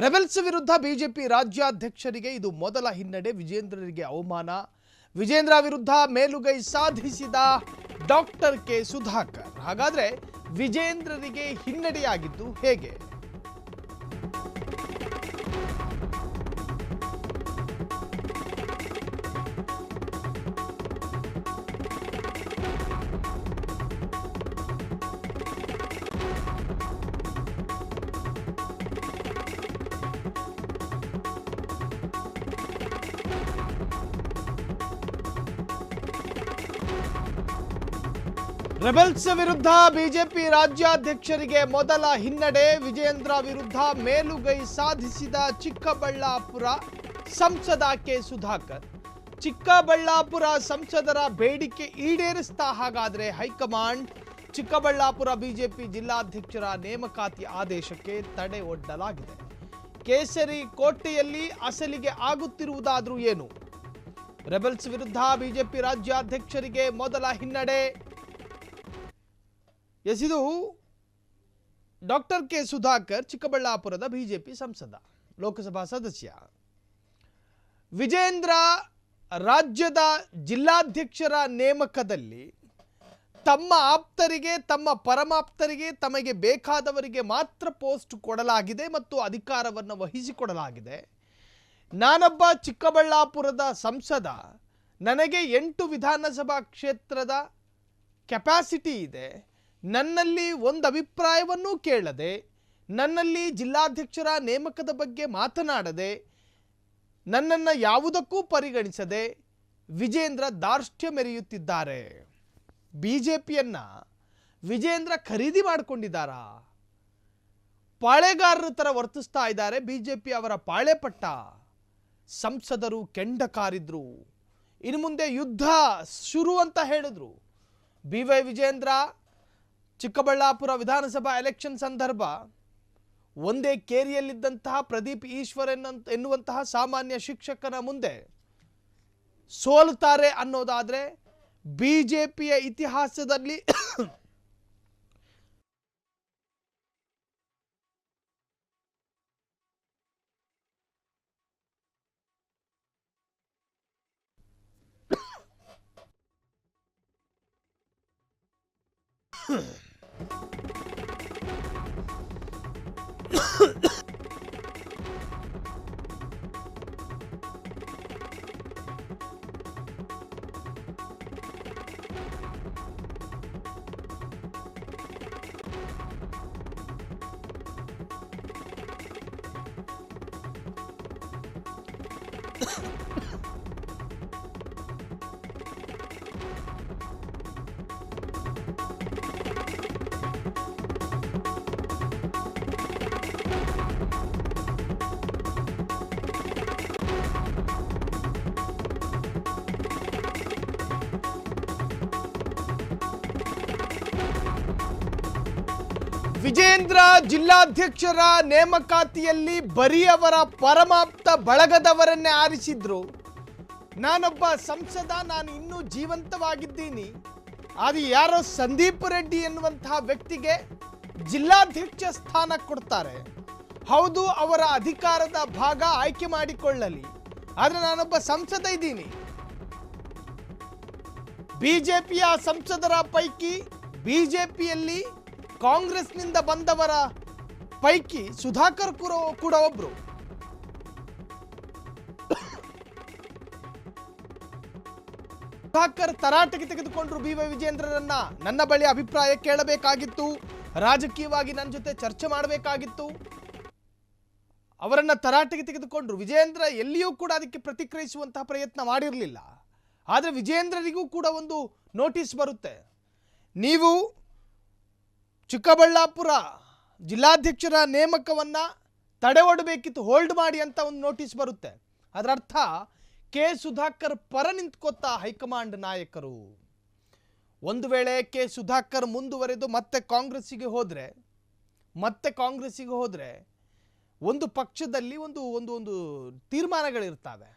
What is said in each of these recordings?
Rebels ವಿರುದ್ಧ BJP ರಾಜ್ಯಾಧ್ಯಕ್ಷರಿಗೆ ಇದು ಮೊದಲ ಹಿನ್ನಡೆ. ವಿಜೇಂದ್ರರಿಗೆ ಅವಮಾನ. ವಿಜೇಂದ್ರ ವಿರುದ್ಧ ಮೇಲುಗೈ ಸಾಧಿಸಿದ ಡಾಕ್ಟರ್ ಕೆ ಸುಧಾಕರ್. ಹಾಗಾದ್ರೆ ವಿಜೇಂದ್ರರಿಗೆ ಹಿನ್ನಡೆಯಾಗಿದ್ದು ಹೇಗೆ? ರೆಬೆಲ್ಸ್ ವಿರುದ್ಧ ಬಿಜೆಪಿ ರಾಜ್ಯಾಧ್ಯಕ್ಷರಿಗೆ ಮೊದಲ ಹಿನ್ನಡೆ. ವಿಜೇಂದ್ರ ವಿರುದ್ಧ ಮೇಲುಗೈ ಸಾಧಿಸಿದ ಚಿಕ್ಕಬಳ್ಳಾಪುರ ಸಂಸದ ಕೆ ಸುಧಾಕರ್. ಚಿಕ್ಕಬಳ್ಳಾಪುರ ಸಂಸದರ ಬೇಡಿಕೆ ಈಡೇರಿಸ್ತಾ ಹಾಗಾದ್ರೆ ಹೈಕಮಾಂಡ್? ಚಿಕ್ಕಬಳ್ಳಾಪುರ ಬಿಜೆಪಿ ಜಿಲ್ಲಾಧ್ಯಕ್ಷರ ನೇಮಕಾತಿ ಆದೇಶಕ್ಕೆ ತಡೆ ಒಡ್ಡಲಾಗಿದೆ. ಕೇಸರಿ ಕೋಟೆಯಲ್ಲಿ ಅಸಲಿಗೆ ಆಗುತ್ತಿರುವುದಾದ್ರೂ ಏನು? ರೆಬೆಲ್ಸ್ ವಿರುದ್ಧ ಬಿಜೆಪಿ ರಾಜ್ಯಾಧ್ಯಕ್ಷರಿಗೆ ಮೊದಲ ಹಿನ್ನಡೆ. ಇದು ಡಾಕ್ಟರ್ ಕೆ ಸುಧಾಕರ್, ಚಿಕ್ಕಬಳ್ಳಾಪುರದ ಬಿಜೆಪಿ ಸಂಸದ, ಲೋಕಸಭಾ ಸದಸ್ಯ. ವಿಜೇಂದ್ರ ರಾಜ್ಯದ ಜಿಲ್ಲಾಧ್ಯಕ್ಷರ ನೇಮಕದಲ್ಲಿ ತಮ್ಮ ಆಪ್ತರಿಗೆ, ತಮ್ಮ ಪರಮಾಪ್ತರಿಗೆ, ತಮಗೆ ಬೇಕಾದವರಿಗೆ ಮಾತ್ರ ಪೋಸ್ಟ್ ಕೊಡಲಾಗಿದೆ ಮತ್ತು ಅಧಿಕಾರವನ್ನು ವಹಿಸಿಕೊಡಲಾಗಿದೆ. ನಾನೊಬ್ಬ ಚಿಕ್ಕಬಳ್ಳಾಪುರದ ಸಂಸದ, ನನಗೆ 8 ವಿಧಾನಸಭಾ ಕ್ಷೇತ್ರದ ಕೆಪಾಸಿಟಿ ಇದೆ. ನನ್ನಲ್ಲಿ ಒಂದು ಅಭಿಪ್ರಾಯವನ್ನೂ ಕೇಳದೆ, ನನ್ನಲ್ಲಿ ಜಿಲ್ಲಾಧ್ಯಕ್ಷರ ನೇಮಕದ ಬಗ್ಗೆ ಮಾತನಾಡದೆ, ನನ್ನನ್ನು ಯಾವುದಕ್ಕೂ ಪರಿಗಣಿಸದೆ ವಿಜೇಂದ್ರ ಧಾರ್ಷ್ಟ್ಯ ಮೆರೆಯುತ್ತಿದ್ದಾರೆ. ಬಿಜೆಪಿಯನ್ನ ವಿಜೇಂದ್ರ ಖರೀದಿ ಮಾಡಿಕೊಂಡಿದ್ದಾರಾ? ಪಾಳೆಗಾರರ ಥರ ವರ್ತಿಸ್ತಾ ಇದ್ದಾರೆ ಬಿಜೆಪಿ. ಅವರ ಪಾಳೆಪಟ್ಟ ಸಂಸದರು ಕೆಂಡ ಕಾರಿದ್ರು. ಇನ್ನು ಮುಂದೆ ಯುದ್ಧ ಶುರು ಅಂತ ಹೇಳಿದ್ರು. BY ವಿಜೇಂದ್ರ ಚಿಕ್ಕಬಳ್ಳಾಪುರ ವಿಧಾನಸಭಾ ಎಲೆಕ್ಷನ್ ಸಂದರ್ಭ ಒಂದೇ ಕೇರಿಯಲ್ಲಿದ್ದಂತಹ ಪ್ರದೀಪ್ ಈಶ್ವರನ್ ಎನ್ನುವಂತಹ ಸಾಮಾನ್ಯ ಶಿಕ್ಷಕನ ಮುಂದೆ ಸೋಲುತ್ತಾರೆ ಅನ್ನೋದಾದ್ರೆ ಬಿಜೆಪಿಯ ಇತಿಹಾಸದಲ್ಲಿ ವಿಜೇಂದ್ರ ಜಿಲ್ಲಾಧ್ಯಕ್ಷರ ನೇಮಕಾತಿಯಲ್ಲಿ ಬರೀ ಅವರ ಪರಮಾಪ್ತ ಬಳಗದವರನ್ನೇ ಆರಿಸಿದ್ರು. ನಾನೊಬ್ಬ ಸಂಸದ, ನಾನು ಇನ್ನೂ ಜೀವಂತವಾಗಿದ್ದೀನಿ. ಅದು ಯಾರೋ ಸಂದೀಪ್ ರೆಡ್ಡಿ ಎನ್ನುವಂತಹ ವ್ಯಕ್ತಿಗೆ ಜಿಲ್ಲಾಧ್ಯಕ್ಷ ಸ್ಥಾನ ಕೊಡ್ತಾರೆ. ಹೌದು, ಅವರ ಅಧಿಕಾರದ ಭಾಗ, ಆಯ್ಕೆ ಮಾಡಿಕೊಳ್ಳಲಿ. ಆದರೆ ನಾನೊಬ್ಬ ಸಂಸದ ಇದ್ದೀನಿ. ಬಿಜೆಪಿಯ ಸಂಸದರ ಪೈಕಿ, ಬಿಜೆಪಿಯಲ್ಲಿ ಕಾಂಗ್ರೆಸ್ನಿಂದ ಬಂದವರ ಪೈಕಿ ಸುಧಾಕರ್ ಕೂಡ ಒಬ್ರು. ಸುಧಾಕರ್ ತರಾಟೆಗೆ ತೆಗೆದುಕೊಂಡ್ರು BY ವಿಜೇಂದ್ರರನ್ನ. ನನ್ನ ಬಳಿ ಅಭಿಪ್ರಾಯ ಕೇಳಬೇಕಾಗಿತ್ತು, ರಾಜಕೀಯವಾಗಿ ನನ್ನ ಜೊತೆ ಚರ್ಚೆ ಮಾಡಬೇಕಾಗಿತ್ತು. ಅವರನ್ನ ತರಾಟೆಗೆ ತೆಗೆದುಕೊಂಡ್ರು. ವಿಜೇಂದ್ರ ಎಲ್ಲಿಯೂ ಕೂಡ ಅದಕ್ಕೆ ಪ್ರತಿಕ್ರಿಯಿಸುವಂತಹ ಪ್ರಯತ್ನ ಮಾಡಿರಲಿಲ್ಲ. ಆದರೆ ವಿಜೇಂದ್ರರಿಗೂ ಕೂಡ ಒಂದು ನೋಟಿಸ್ ಬರುತ್ತೆ. ನೀವು ಚಿಕ್ಕಬಳ್ಳಾಪುರ ಜಿಲ್ಲಾಧ್ಯಕ್ಷರ ನೇಮಕವನ್ನು ತಡೆ ಒಡ್ಡಬೇಕಿತ್ತು, ಹೋಲ್ಡ್ ಮಾಡಿ ಅಂತ ಒಂದು ನೋಟಿಸ್ ಬರುತ್ತೆ. ಅದರ ಅರ್ಥ ಕೆ ಸುಧಾಕರ್ ಪರ ನಿಂತ್ಕೋತಾ ಹೈಕಮಾಂಡ್ ನಾಯಕರು. ಒಂದು ವೇಳೆ ಕೆ ಸುಧಾಕರ್ ಮುಂದುವರೆದು ಮತ್ತೆ ಕಾಂಗ್ರೆಸ್ಸಿಗೆ ಹೋದರೆ ಒಂದು ಪಕ್ಷದಲ್ಲಿ ಒಂದು ಒಂದು ಒಂದು ತೀರ್ಮಾನಗಳಿರ್ತವೆ,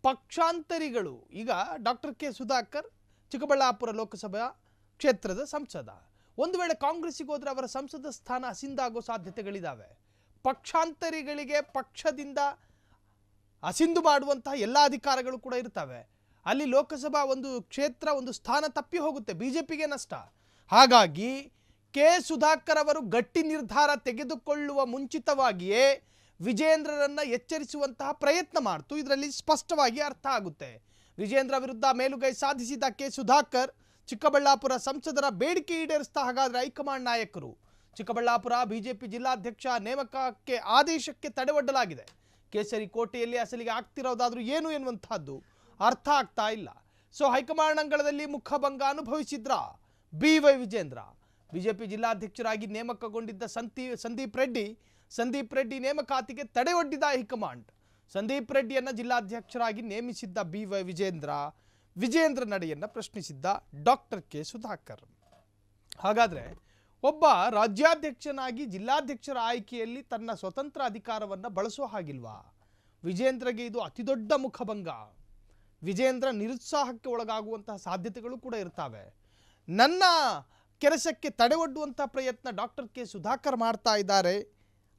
ಪಕ್ಷಾಂತರಿಗಳು. ಈಗ ಡಾಕ್ಟರ್ ಕೆ ಸುಧಾಕರ್ ಚಿಕ್ಕಬಳ್ಳಾಪುರ ಲೋಕಸಭಾ ಕ್ಷೇತ್ರದ ಸಂಸದ. ಒಂದು ವೇಳೆ ಕಾಂಗ್ರೆಸ್ಸಿಗೆ ಹೋದರೆ ಅವರ ಸಂಸದ ಸ್ಥಾನ ಹಸಿಂದಾಗೋ ಸಾಧ್ಯತೆಗಳಿದ್ದಾವೆ. ಪಕ್ಷಾಂತರಿಗಳಿಗೆ ಪಕ್ಷದಿಂದ ಅಸಿಂಧು ಮಾಡುವಂತಹ ಎಲ್ಲ ಅಧಿಕಾರಗಳು ಕೂಡ ಇರ್ತವೆ. ಅಲ್ಲಿ ಲೋಕಸಭಾ ಒಂದು ಕ್ಷೇತ್ರ ಒಂದು ಸ್ಥಾನ ತಪ್ಪಿ ಹೋಗುತ್ತೆ, ಬಿಜೆಪಿಗೆ ನಷ್ಟ. ಹಾಗಾಗಿ ಕೆ ಸುಧಾಕರ್ ಅವರು ಗಟ್ಟಿ ನಿರ್ಧಾರ ತೆಗೆದುಕೊಳ್ಳುವ ಮುಂಚಿತವಾಗಿಯೇ ವಿಜೇಂದ್ರರನ್ನ ಎಚ್ಚರಿಸುವಂತಹ ಪ್ರಯತ್ನ ಮಾಡ್ತು. ಇದರಲ್ಲಿ ಸ್ಪಷ್ಟವಾಗಿ ಅರ್ಥ ಆಗುತ್ತೆ. ವಿಜೇಂದ್ರ ವಿರುದ್ಧ ಮೇಲುಗೈ ಸಾಧಿಸಿದ ಕೆ ಸುಧಾಕರ್ ಚಿಕ್ಕಬಳ್ಳಾಪುರ ಸಂಸದರ ಬೇಡಿಕೆ ಈಡೇರಿಸ್ತಾ ಹಾಗಾದ್ರೆ ಹೈಕಮಾಂಡ್ ನಾಯಕರು. ಚಿಕ್ಕಬಳ್ಳಾಪುರ ಬಿಜೆಪಿ ಜಿಲ್ಲಾಧ್ಯಕ್ಷ ನೇಮಕಕ್ಕೆ ಆದೇಶಕ್ಕೆ ತಡೆವೊಡ್ಡಲಾಗಿದೆ. ಕೇಸರಿ ಕೋಟೆಯಲ್ಲಿ ಅಸಲಿಗೆ ಆಗ್ತಿರೋದಾದ್ರೂ ಏನು ಎನ್ನುವಂತಹದ್ದು ಅರ್ಥ ಆಗ್ತಾ ಇಲ್ಲ. ಸೊ ಹೈಕಮಾಂಡ್ ಅಂಗಳದಲ್ಲಿ ಮುಖಭಂಗ ಅನುಭವಿಸಿದ್ರ BY ವಿಜೇಂದ್ರ. ಬಿಜೆಪಿ ಜಿಲ್ಲಾಧ್ಯಕ್ಷರಾಗಿ ನೇಮಕಗೊಂಡಿದ್ದ ಸಂದೀಪ್ ರೆಡ್ಡಿ ನೇಮಕಾತಿಗೆ ತಡೆಯೊಡ್ಡಿದ ಹೈಕಮಾಂಡ್. ಸಂದೀಪ್ ರೆಡ್ಡಿಯನ್ನ ಜಿಲ್ಲಾಧ್ಯಕ್ಷರಾಗಿ ನೇಮಿಸಿದ್ದ BY ವಿಜೇಂದ್ರ ನಡೆಯನ್ನ ಪ್ರಶ್ನಿಸಿದ್ದ ಡಾಕ್ಟರ್ ಕೆ ಸುಧಾಕರ್. ಹಾಗಾದ್ರೆ ಒಬ್ಬ ರಾಜ್ಯಾಧ್ಯಕ್ಷನಾಗಿ ಜಿಲ್ಲಾಧ್ಯಕ್ಷರ ಆಯ್ಕೆಯಲ್ಲಿ ತನ್ನ ಸ್ವತಂತ್ರ ಅಧಿಕಾರವನ್ನು ಬಳಸೋ ಹಾಗಿಲ್ವಾ? ವಿಜೇಂದ್ರಗೆ ಇದು ಅತಿದೊಡ್ಡ ಮುಖಭಂಗ. ವಿಜೇಂದ್ರ ನಿರುತ್ಸಾಹಕ್ಕೆ ಒಳಗಾಗುವಂತಹ ಸಾಧ್ಯತೆಗಳು ಕೂಡ ಇರ್ತವೆ. ನನ್ನ ಕೆಲಸಕ್ಕೆ ತಡೆಯೊಡ್ಡುವಂತಹ ಪ್ರಯತ್ನ ಡಾಕ್ಟರ್ ಕೆ ಸುಧಾಕರ್ ಮಾಡ್ತಾ ಇದ್ದಾರೆ.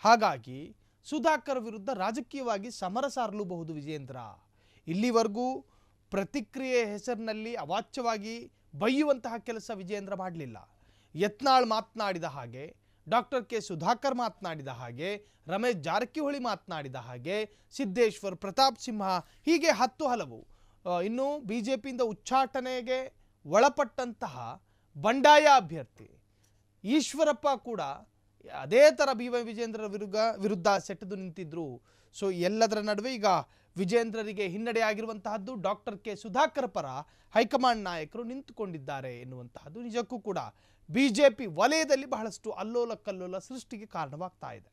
ಹಾಗಾಗಿ ಸುಧಾಕರ್ ವಿರುದ್ಧ ರಾಜಕೀಯವಾಗಿ ಸಮರ ಸಾರಲೂಬಹುದು ವಿಜೇಂದ್ರ. ಇಲ್ಲಿವರೆಗೂ ಪ್ರತಿಕ್ರಿಯೆ ಹೆಸರಿನಲ್ಲಿ ಅವಾಚ್ಯವಾಗಿ ಬೈಯುವಂತಹ ಕೆಲಸ ವಿಜೇಂದ್ರ ಮಾಡಲಿಲ್ಲ. ಯತ್ನಾಳ್ ಮಾತನಾಡಿದ ಹಾಗೆ, ಡಾಕ್ಟರ್ ಕೆ ಸುಧಾಕರ್ ಮಾತನಾಡಿದ ಹಾಗೆ, ರಮೇಶ್ ಜಾರಕಿಹೊಳಿ ಮಾತನಾಡಿದ ಹಾಗೆ, ಸಿದ್ದೇಶ್ವರ್, ಪ್ರತಾಪ್ ಸಿಂಹ, ಹೀಗೆ ಹಲವು ಇನ್ನು ಬಿಜೆಪಿಯಿಂದ ಉಚ್ಚಾಟನೆಗೆ ಒಳಪಟ್ಟಂತಹ ಬಂಡಾಯ ಅಭ್ಯರ್ಥಿ ಈಶ್ವರಪ್ಪ ಕೂಡ ಅದೇ ಥರ BY ವಿಜೇಂದ್ರ ವಿರುದ್ಧ ಸೆಟೆದು ನಿಂತಿದ್ರು. ಸೊ ಎಲ್ಲದರ ನಡುವೆ ಈಗ ವಿಜೇಂದ್ರರಿಗೆ ಹಿನ್ನಡೆಯಾಗಿರುವಂತಹದ್ದು ಡಾಕ್ಟರ್ ಕೆ ಸುಧಾಕರ್ ಪರ ಹೈಕಮಾಂಡ್ ನಾಯಕರು ನಿಂತುಕೊಂಡಿದ್ದಾರೆ ಎನ್ನುವಂತಹದ್ದು ನಿಜಕ್ಕೂ ಕೂಡ ಬಿಜೆಪಿ ವಲಯದಲ್ಲಿ ಬಹಳಷ್ಟು ಅಲ್ಲೋಲ ಕಲ್ಲೋಲ ಸೃಷ್ಟಿಗೆ ಕಾರಣವಾಗ್ತಾ ಇದೆ.